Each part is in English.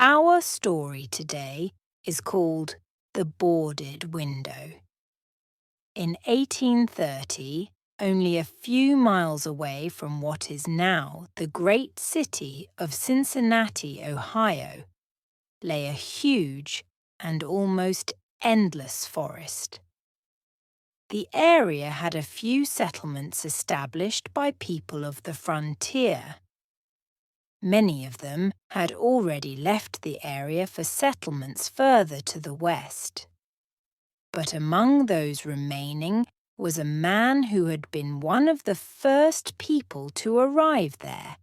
Our story today is called The Boarded Window. In 1830, only a few miles away from what is now the great city of Cincinnati, Ohio, lay a huge and almost endless forest. The area had a few settlements established by people of the frontier. Many of them had already left the area for settlements further to the west. But among those remaining was a man who had been one of the first people to arrive there.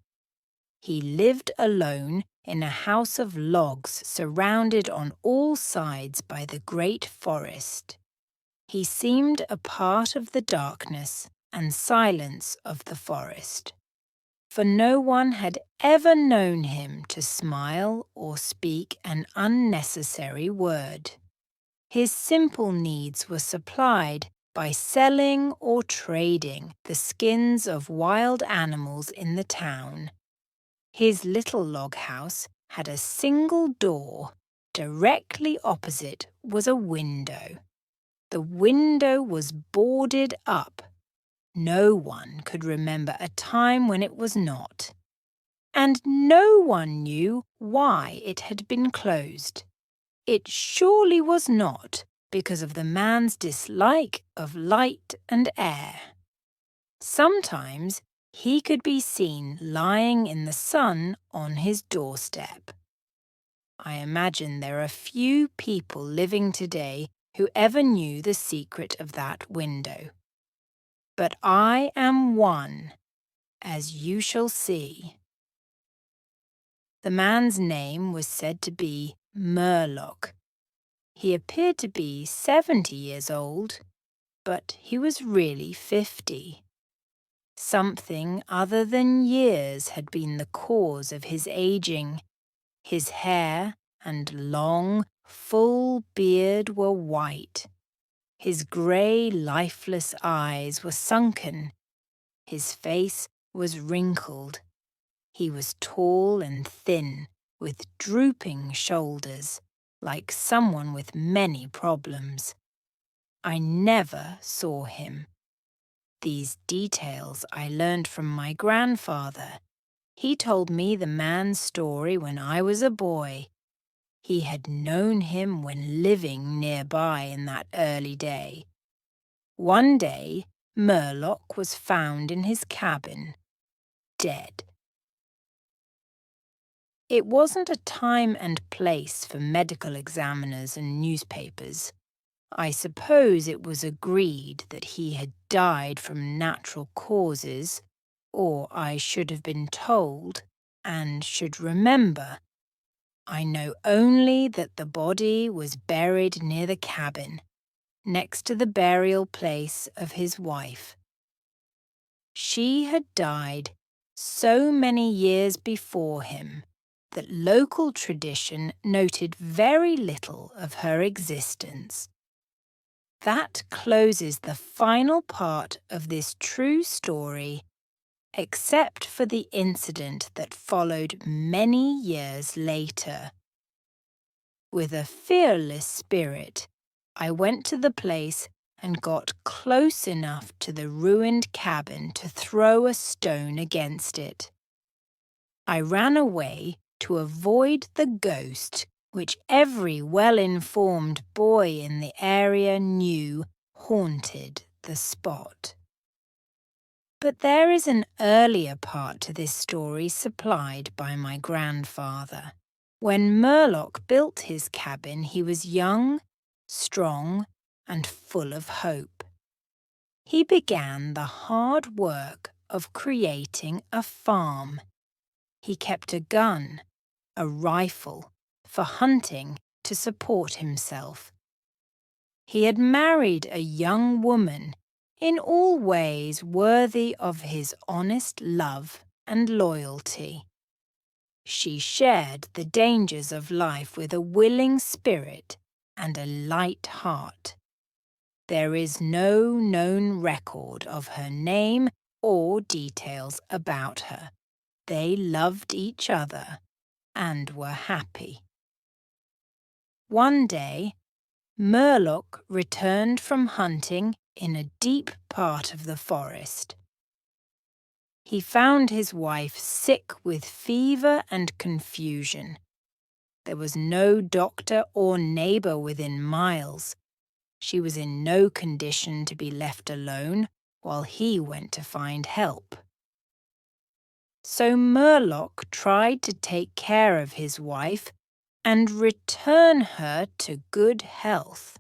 He lived alone in a house of logs surrounded on all sides by the great forest. He seemed a part of the darkness and silence of the forest, for no one had ever known him to smile or speak an unnecessary word. His simple needs were supplied by selling or trading the skins of wild animals in the town. His little log house had a single door. Directly opposite was a window. The window was boarded up. No one could remember a time when it was not. And no one knew why it had been closed. It surely was not because of the man's dislike of light and air. Sometimes he could be seen lying in the sun on his doorstep. I imagine there are few people living today who ever knew the secret of that window. But I am one, as you shall see. The man's name was said to be Murlock. He appeared to be 70 years old, but he was really 50. Something other than years had been the cause of his aging. His hair and long, full beard were white. His grey, lifeless eyes were sunken. His face was wrinkled. He was tall and thin, with drooping shoulders, like someone with many problems. I never saw him. These details I learned from my grandfather. He told me the man's story when I was a boy. He had known him when living nearby in that early day. One day, Murlock was found in his cabin, dead. It wasn't a time and place for medical examiners and newspapers. I suppose it was agreed that he had died from natural causes, or I should have been told and should remember. I know only that the body was buried near the cabin, next to the burial place of his wife. She had died so many years before him that local tradition noted very little of her existence. That closes the final part of this true story, except for the incident that followed many years later. With a fearless spirit, I went to the place and got close enough to the ruined cabin to throw a stone against it. I ran away to avoid the ghost which every well-informed boy in the area knew haunted the spot. But there is an earlier part to this story supplied by my grandfather. When Murlock built his cabin, he was young, strong, and full of hope. He began the hard work of creating a farm. He kept a gun, a rifle, for hunting to support himself. He had married a young woman, in all ways worthy of his honest love and loyalty. She shared the dangers of life with a willing spirit and a light heart. There is no known record of her name or details about her. They loved each other and were happy. One day, Murloc returned from hunting in a deep part of the forest. He found his wife sick with fever and confusion. There was no doctor or neighbour within miles. She was in no condition to be left alone while he went to find help. So Murloc tried to take care of his wife and return her to good health.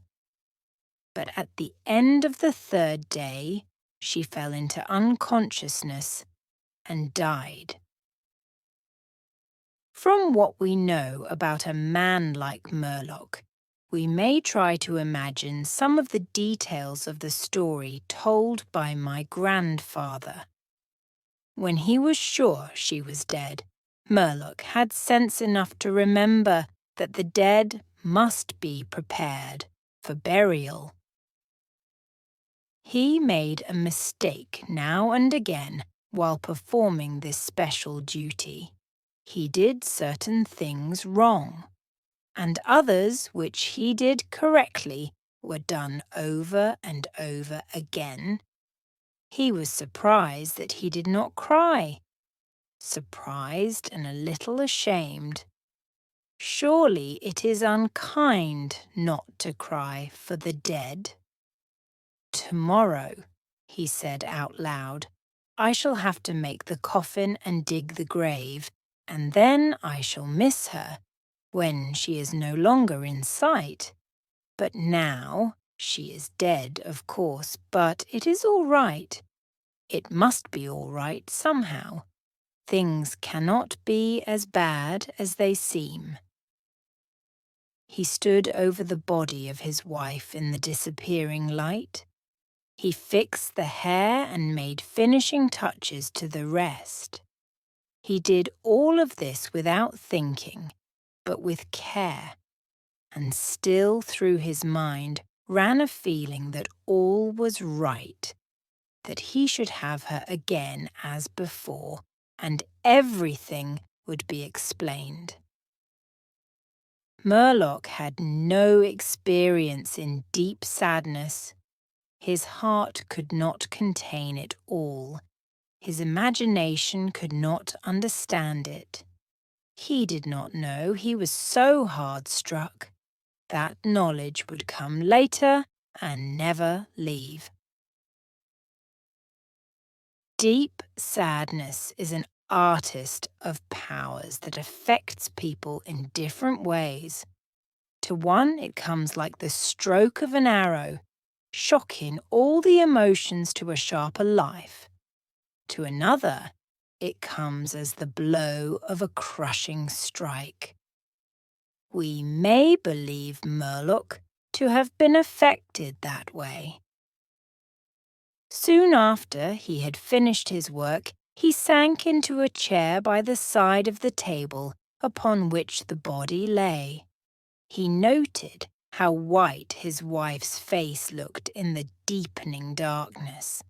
But at the end of the third day, she fell into unconsciousness and died. From what we know about a man like Murloc, we may try to imagine some of the details of the story told by my grandfather. When he was sure she was dead, Murloc had sense enough to remember that the dead must be prepared for burial. He made a mistake now and again while performing this special duty. He did certain things wrong, and others which he did correctly were done over and over again. He was surprised that he did not cry, surprised and a little ashamed. Surely it is unkind not to cry for the dead. Tomorrow, he said out loud, I shall have to make the coffin and dig the grave, and then I shall miss her when she is no longer in sight. But now she is dead, of course, but it is all right. It must be all right somehow. Things cannot be as bad as they seem. He stood over the body of his wife in the disappearing light. He fixed the hair and made finishing touches to the rest. He did all of this without thinking, but with care, and still through his mind ran a feeling that all was right, that he should have her again as before, and everything would be explained. Murloc had no experience in deep sadness. His heart could not contain it all. His imagination could not understand it. He did not know he was so hard struck. That knowledge would come later and never leave. Deep sadness is an artist of powers that affects people in different ways. To one, it comes like the stroke of an arrow, shocking all the emotions to a sharper life. To another, it comes as the blow of a crushing strike. We may believe Murloc to have been affected that way. Soon after he had finished his work, he sank into a chair by the side of the table upon which the body lay. He noted how white his wife's face looked in the deepening darkness.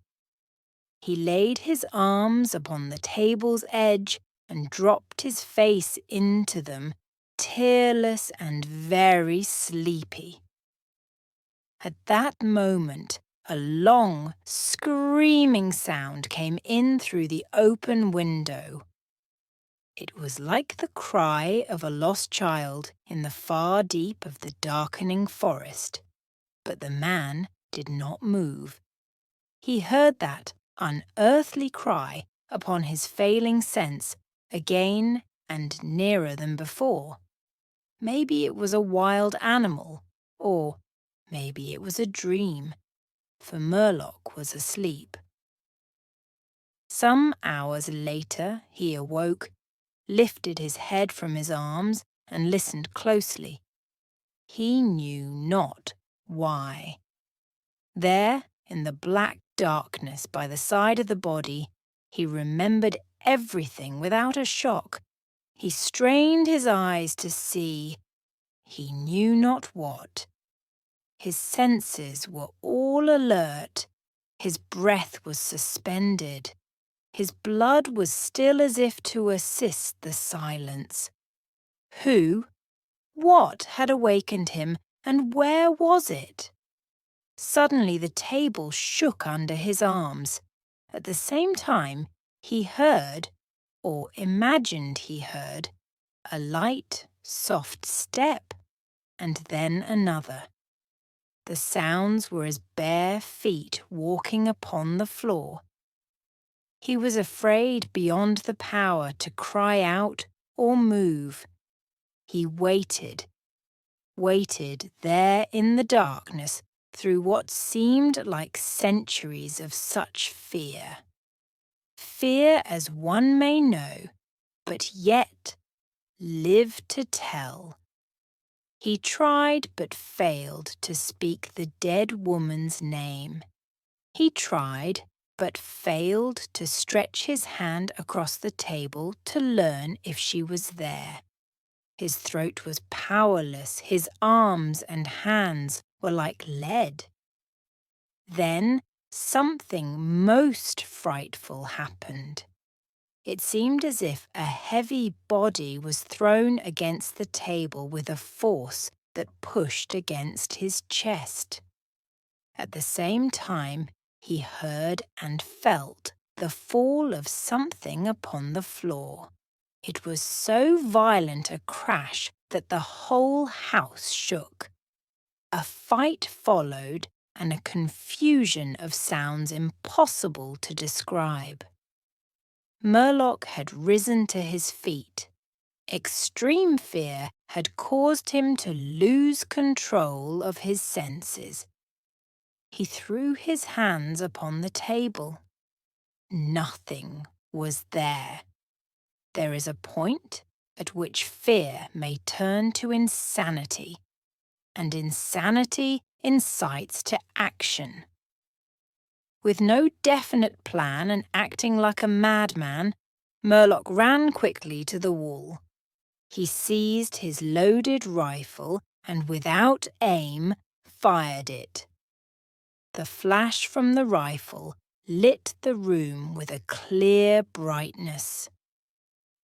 He laid his arms upon the table's edge and dropped his face into them, tearless and very sleepy. At that moment, a long, screaming sound came in through the open window. It was like the cry of a lost child in the far deep of the darkening forest. But the man did not move. He heard that unearthly cry upon his failing sense again and nearer than before. Maybe it was a wild animal, or maybe it was a dream, for Murloc was asleep. Some hours later he awoke, lifted his head from his arms and listened closely. He knew not why. There, in the black darkness by the side of the body, he remembered everything without a shock. He strained his eyes to see, he knew not what. His senses were all alert. His breath was suspended. His blood was still as if to assist the silence. Who, What had awakened him, and where was it? Suddenly the table shook under his arms. At the same time, he heard, or imagined he heard, a light, soft step, and then another. The sounds were as bare feet walking upon the floor. He was afraid beyond the power to cry out or move. He waited there in the darkness through what seemed like centuries of such fear. Fear as one may know, but yet live to tell. He tried but failed to speak the dead woman's name. He tried but failed to stretch his hand across the table to learn if she was there. His throat was powerless, his arms and hands were like lead. Then something most frightful happened. It seemed as if a heavy body was thrown against the table with a force that pushed against his chest. At the same time, he heard and felt the fall of something upon the floor. It was so violent a crash that the whole house shook. A fight followed, and a confusion of sounds impossible to describe. Murlock had risen to his feet. Extreme fear had caused him to lose control of his senses. He threw his hands upon the table. Nothing was there. There is a point at which fear may turn to insanity, and insanity incites to action. With no definite plan and acting like a madman, Murlock ran quickly to the wall. He seized his loaded rifle and, without aim, fired it. The flash from the rifle lit the room with a clear brightness.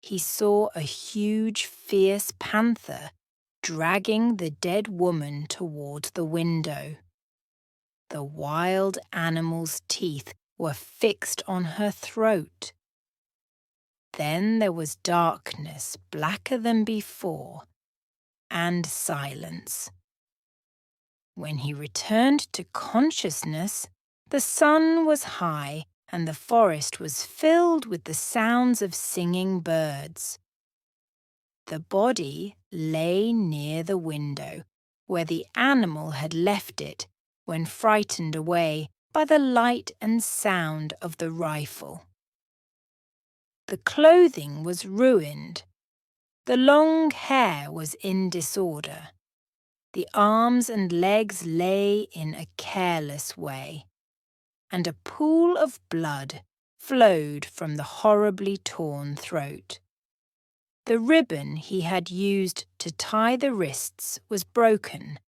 He saw a huge, fierce panther dragging the dead woman toward the window. The wild animal's teeth were fixed on her throat. Then there was darkness blacker than before, and silence. When he returned to consciousness, the sun was high and the forest was filled with the sounds of singing birds. The body lay near the window, where the animal had left it when frightened away by the light and sound of the rifle. The clothing was ruined. The long hair was in disorder. The arms and legs lay in a careless way, and a pool of blood flowed from the horribly torn throat. The ribbon he had used to tie the wrists was broken.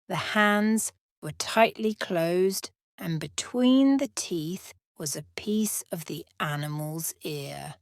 The hands were tightly closed, and between the teeth was a piece of the animal's ear.